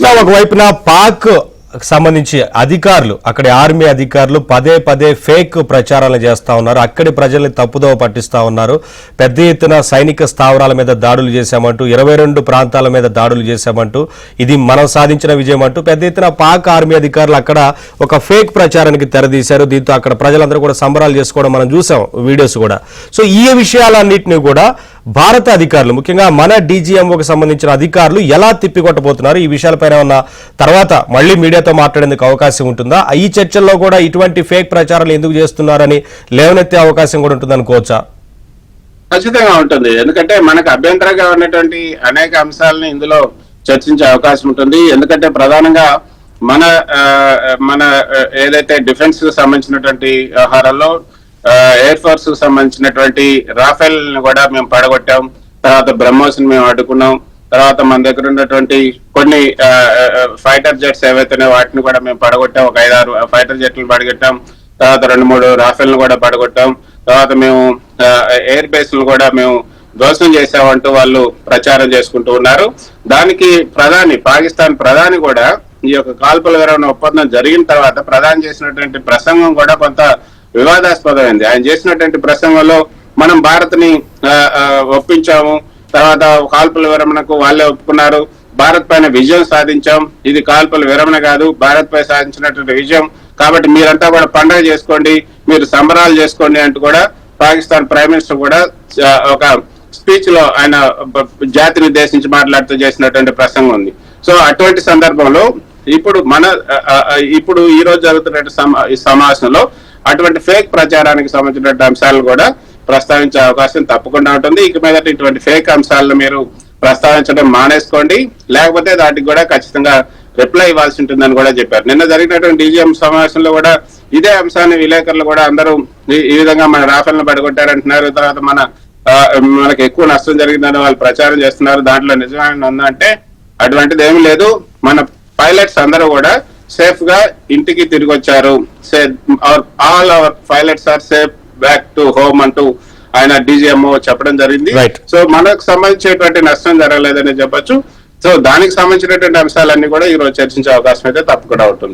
ఒకవైపున పాక్ సంబంధించి అధికారులు అక్కడి ఆర్మీ అధికారులు పదే పదే ఫేక్ ప్రచారాలు చేస్తా ఉన్నారు. అక్కడి ప్రజల్ని తప్పుదోవ పట్టిస్తా ఉన్నారు. పెద్ద ఎత్తున సైనిక స్థావరాల మీద దాడులు చేశామంటూ 22 ప్రాంతాల మీద దాడులు చేశామంటూ ఇది మనం సాధించిన విజయం అంటూ పెద్ద ఎత్తున పాక్ ఆర్మీ అధికారులు అక్కడ ఒక ఫేక్ ప్రచారానికి తెరదీశారు. దీంతో అక్కడ ప్రజలందరూ కూడా సంబరాలు చేసుకోవడం మనం చూసాం, వీడియోస్ కూడా. సో ఈ విషయాలన్నింటినీ కూడా భారత అధికారులు, ముఖ్యంగా మన డీజీఎంఓకి సంబంధించిన అధికారులు ఎలా తిప్పికొట్టబోతున్నారు, ఈ విషయాలపైన ఉన్న తర్వాత మళ్ళీ మీడియాతో మాట్లాడేందుకు అవకాశం ఉంటుందా, ఈ చర్చల్లో కూడా ఇటువంటి ఫేక్ ప్రచారాలు ఎందుకు చేస్తున్నారని లేవనెత్తే అవకాశం కూడా ఉంటుంది అనుకోవచ్చా? ఖచ్చితంగా ఉంటుంది. ఎందుకంటే మనకు అభ్యంతరంగా ఉన్నటువంటి అనేక అంశాలను ఇందులో చర్చించే అవకాశం ఉంటుంది. ఎందుకంటే ప్రధానంగా మన ఏదైతే డిఫెన్స్ కు సంబంధించినటువంటి వ్యవహారాల్లో ఎయిర్ ఫోర్స్ కు సంబంధించినటువంటి రాఫెల్ ని కూడా మేము పడగొట్టాం. తర్వాత బ్రహ్మోస్ ని మేము అడ్డుకున్నాం. తర్వాత మన దగ్గర ఉన్నటువంటి కొన్ని ఫైటర్ జెట్స్ ఏవైతున్నాయో వాటిని కూడా మేము పడగొట్టాం. ఒక 5-6 ఫైటర్ జెట్లు పడగొట్టాం. తర్వాత 2-3 రాఫెల్ ను కూడా పడగొట్టాం. తర్వాత మేము ఎయిర్ బేస్ ను కూడా మేము ధ్వంసం చేశామంటూ వాళ్ళు ప్రచారం చేసుకుంటూ ఉన్నారు. దానికి పాకిస్తాన్ ప్రధాని కూడా ఈ యొక్క కాల్పుల విరమణ ఒప్పందం జరిగిన తర్వాత ప్రధాని చేసినటువంటి ప్రసంగం కూడా కొంత వివాదాస్పదమైంది. ఆయన చేసినటువంటి ప్రసంగంలో మనం భారత్ ని ఒప్పించాము, తర్వాత కాల్పుల విరమణకు వాళ్ళే ఒప్పుకున్నారు, భారత్ పైన విజయం సాధించాం, ఇది కాల్పుల విరమణ కాదు, భారత్ పై సాధించినటువంటి విజయం, కాబట్టి మీరంతా కూడా పండుగ చేసుకోండి, మీరు సంబరాలు చేసుకోండి అంటూ కూడా పాకిస్తాన్ ప్రైమ్ మినిస్టర్ కూడా ఒక స్పీచ్ లో ఆయన జాతిని ఉద్దేశించి మాట్లాడుతూ చేసినటువంటి ప్రసంగం ఉంది. సో అటువంటి సందర్భంలో ఇప్పుడు ఈ రోజు జరుగుతున్న ఈ సమావేశంలో అటువంటి ఫేక్ ప్రచారానికి సంబంధించిన అంశాలను కూడా ప్రస్తావించే అవకాశం తప్పకుండా ఉంటుంది. ఇక మీద ఇటువంటి ఫేక్ అంశాలను మీరు ప్రస్తావించడం మానేసుకోండి, లేకపోతే దాటికి కూడా ఖచ్చితంగా రిప్లై ఇవ్వాల్సి ఉంటుందని కూడా చెప్పారు. నిన్న జరిగినటువంటి డీజీఎం సమావేశంలో కూడా ఇదే అంశాన్ని విలేకరులు కూడా అందరూ ఈ విధంగా మన రాఫెల్ ను పడగొట్టారంటున్నారు, తర్వాత మనకు ఎక్కువ నష్టం జరిగిందని వాళ్ళు ప్రచారం చేస్తున్నారు, దాంట్లో నిజమైన ఉందంటే అటువంటిది ఏమీ లేదు. మన పైలట్స్ అందరూ కూడా సేఫ్ గా ఇంటికి తిరిగి వచ్చారు. All our pilots are safe back to home అంటూ ఆయన డీజీఎంఓ చెప్పడం జరిగింది. సో మనకు సంబంధించినటువంటి నష్టం జరగలేదని చెప్పొచ్చు. సో దానికి సంబంధించినటువంటి అంశాలన్నీ కూడా ఈ రోజు చర్చించే అవకాశం అయితే తప్పకుండా ఉంటుంది.